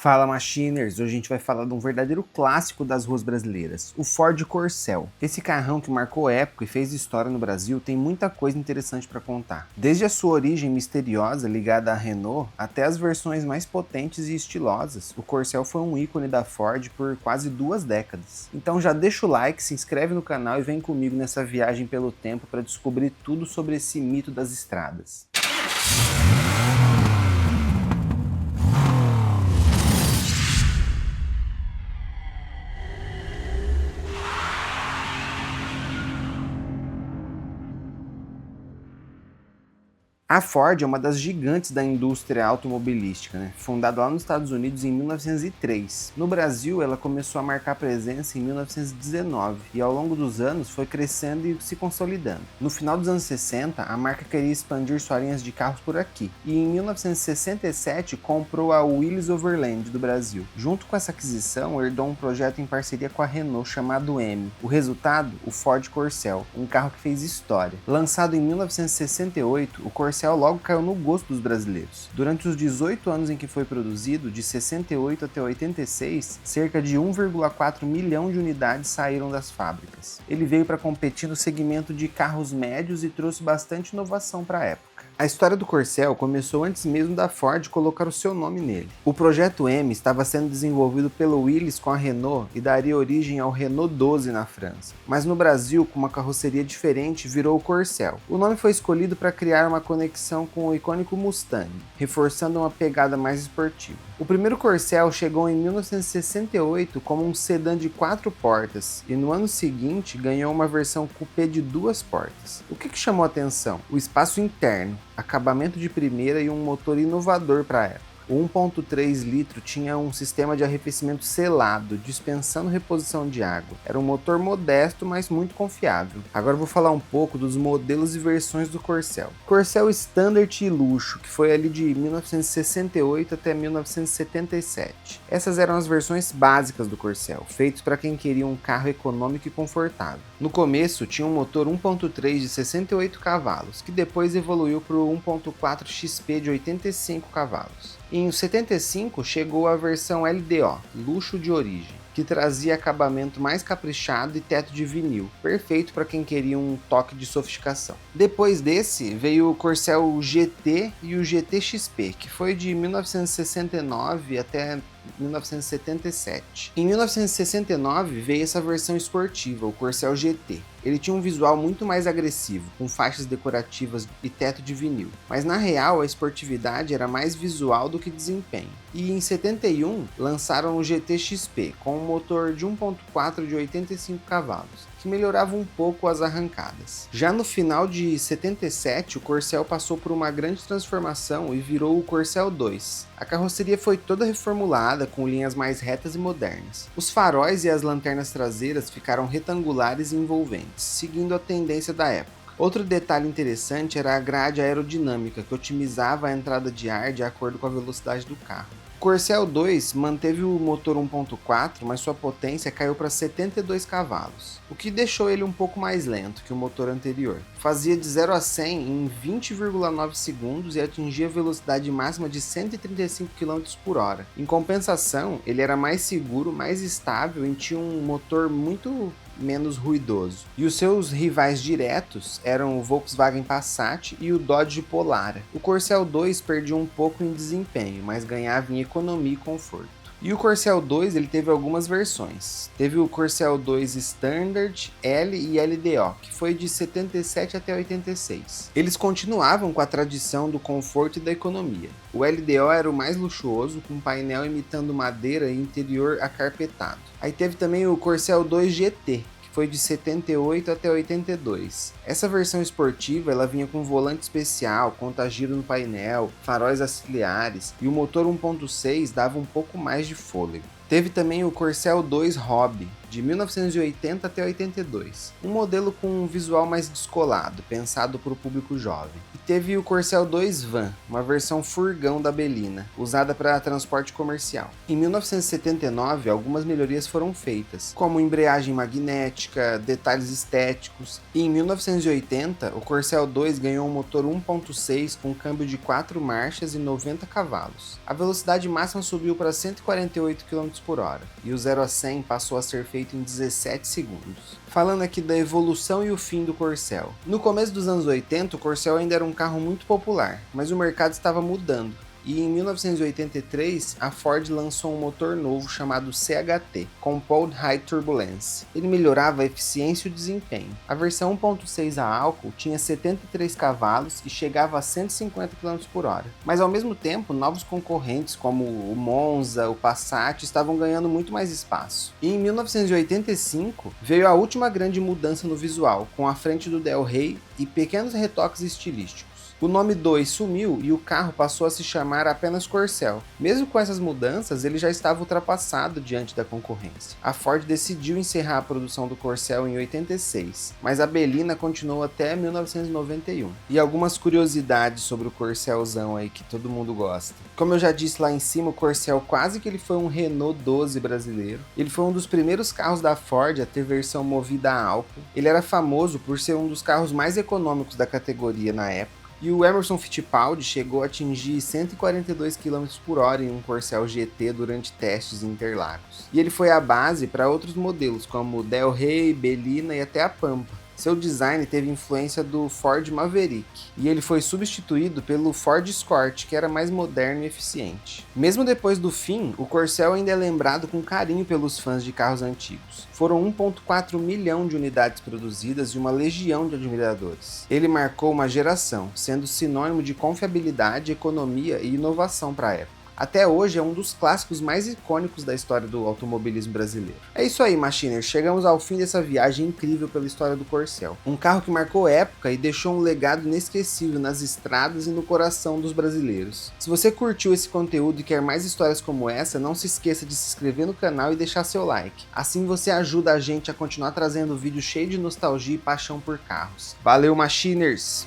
Fala Machiners, hoje a gente vai falar de um verdadeiro clássico das ruas brasileiras, o Ford Corcel. Esse carrão que marcou época e fez história no Brasil tem muita coisa interessante para contar. Desde a sua origem misteriosa ligada à Renault, até as versões mais potentes e estilosas, o Corcel foi um ícone da Ford por quase 2 décadas. Então já deixa o like, se inscreve no canal e vem comigo nessa viagem pelo tempo para descobrir tudo sobre esse mito das estradas. A Ford é uma das gigantes da indústria automobilística, fundada lá nos Estados Unidos em 1903. No Brasil, ela começou a marcar presença em 1919 e ao longo dos anos foi crescendo e se consolidando. No final dos anos 60, a marca queria expandir suas linhas de carros por aqui e em 1967 comprou a Willys Overland do Brasil. Junto com essa aquisição, herdou um projeto em parceria com a Renault chamado M. O resultado? O Ford Corcel, um carro que fez história. Lançado em 1968, o Corcel logo caiu no gosto dos brasileiros. Durante os 18 anos em que foi produzido, de 68 até 86, cerca de 1,4 milhão de unidades saíram das fábricas. Ele veio para competir no segmento de carros médios e trouxe bastante inovação para a época. A história do Corcel começou antes mesmo da Ford colocar o seu nome nele. O projeto M estava sendo desenvolvido pelo Willys com a Renault e daria origem ao Renault 12 na França. Mas no Brasil, com uma carroceria diferente, virou o Corcel. O nome foi escolhido para criar uma conexão com o icônico Mustang, reforçando uma pegada mais esportiva. O primeiro Corcel chegou em 1968 como um sedã de 4 portas e no ano seguinte ganhou uma versão coupé de 2 portas. O que chamou a atenção? O espaço interno, acabamento de primeira e um motor inovador para a época. O 1.3 litro tinha um sistema de arrefecimento selado, dispensando reposição de água. Era um motor modesto, mas muito confiável. Agora eu vou falar um pouco dos modelos e versões do Corcel. Corcel Standard e Luxo, que foi ali de 1968 até 1977. Essas eram as versões básicas do Corcel, feitos para quem queria um carro econômico e confortável. No começo tinha um motor 1.3 de 68 cavalos, que depois evoluiu para o 1.4 XP de 85 cavalos. Em 75 chegou a versão LDO, luxo de origem, que trazia acabamento mais caprichado e teto de vinil, perfeito para quem queria um toque de sofisticação. Depois desse veio o Corcel GT e o GT XP, que foi de 1969 até 1977. Em 1969 veio essa versão esportiva, o Corcel GT. Ele tinha um visual muito mais agressivo, com faixas decorativas e teto de vinil. Mas na real, a esportividade era mais visual do que desempenho. E em 71 lançaram o GT XP, com um motor de 1.4 de 85 cavalos, que melhorava um pouco as arrancadas. Já no final de 77, o Corcel passou por uma grande transformação e virou o Corcel 2. A carroceria foi toda reformulada, com linhas mais retas e modernas. Os faróis e as lanternas traseiras ficaram retangulares e envolventes, seguindo a tendência da época. Outro detalhe interessante era a grade aerodinâmica, que otimizava a entrada de ar de acordo com a velocidade do carro. O Corcel 2 manteve o motor 1.4, mas sua potência caiu para 72 cavalos, o que deixou ele um pouco mais lento que o motor anterior. Fazia de 0 a 100 em 20,9 segundos e atingia velocidade máxima de 135 km por hora. Em compensação, ele era mais seguro, mais estável e tinha um motor muito menos ruidoso. E os seus rivais diretos eram o Volkswagen Passat e o Dodge Polara. O Corcel 2 perdia um pouco em desempenho, mas ganhava em economia e conforto. E o Corcel 2 ele teve algumas versões. Teve o Corcel 2 Standard, L e LDO, que foi de 77 até 86. Eles continuavam com a tradição do conforto e da economia. O LDO era o mais luxuoso, com painel imitando madeira e interior acarpetado. Aí teve também o Corcel 2 GT, que foi de 78 até 82. Essa versão esportiva ela vinha com volante especial, conta-giro no painel, faróis auxiliares e o motor 1.6 dava um pouco mais de fôlego. Teve também o Corcel 2 Hobby, de 1980 até 82, um modelo com um visual mais descolado, pensado para o público jovem. E teve o Corcel 2 Van, uma versão furgão da Belina, usada para transporte comercial. Em 1979, algumas melhorias foram feitas, como embreagem magnética, detalhes estéticos, e em 1980, o Corcel 2 ganhou um motor 1.6 com câmbio de 4 marchas e 90 cavalos. A velocidade máxima subiu para 148 km/h, e o 0 a 100 passou a ser feito em 17 segundos. Falando aqui da evolução e o fim do Corcel. No começo dos anos 80, o Corcel ainda era um carro muito popular, mas o mercado estava mudando. E em 1983, a Ford lançou um motor novo chamado CHT, Compound High Turbulence. Ele melhorava a eficiência e o desempenho. A versão 1.6 a álcool tinha 73 cavalos e chegava a 150 km/h. Mas ao mesmo tempo, novos concorrentes como o Monza, o Passat estavam ganhando muito mais espaço. E em 1985, veio a última grande mudança no visual, com a frente do Del Rey e pequenos retoques estilísticos. O nome 2 sumiu e o carro passou a se chamar apenas Corcel. Mesmo com essas mudanças, ele já estava ultrapassado diante da concorrência. A Ford decidiu encerrar a produção do Corcel em 86, mas a Belina continuou até 1991. E algumas curiosidades sobre o Corcelzão aí que todo mundo gosta. Como eu já disse lá em cima, o Corcel quase que ele foi um Renault 12 brasileiro. Ele foi um dos primeiros carros da Ford a ter versão movida a álcool. Ele era famoso por ser um dos carros mais econômicos da categoria na época. E o Emerson Fittipaldi chegou a atingir 142 km/h em um Corcel GT durante testes em Interlagos. E ele foi a base para outros modelos, como o Del Rey, Belina e até a Pampa. Seu design teve influência do Ford Maverick, e ele foi substituído pelo Ford Escort, que era mais moderno e eficiente. Mesmo depois do fim, o Corcel ainda é lembrado com carinho pelos fãs de carros antigos. Foram 1,4 milhão de unidades produzidas e uma legião de admiradores. Ele marcou uma geração, sendo sinônimo de confiabilidade, economia e inovação para a época. Até hoje é um dos clássicos mais icônicos da história do automobilismo brasileiro. É isso aí, Machiners, chegamos ao fim dessa viagem incrível pela história do Corcel. Um carro que marcou época e deixou um legado inesquecível nas estradas e no coração dos brasileiros. Se você curtiu esse conteúdo e quer mais histórias como essa, não se esqueça de se inscrever no canal e deixar seu like. Assim você ajuda a gente a continuar trazendo vídeos cheios de nostalgia e paixão por carros. Valeu, Machiners!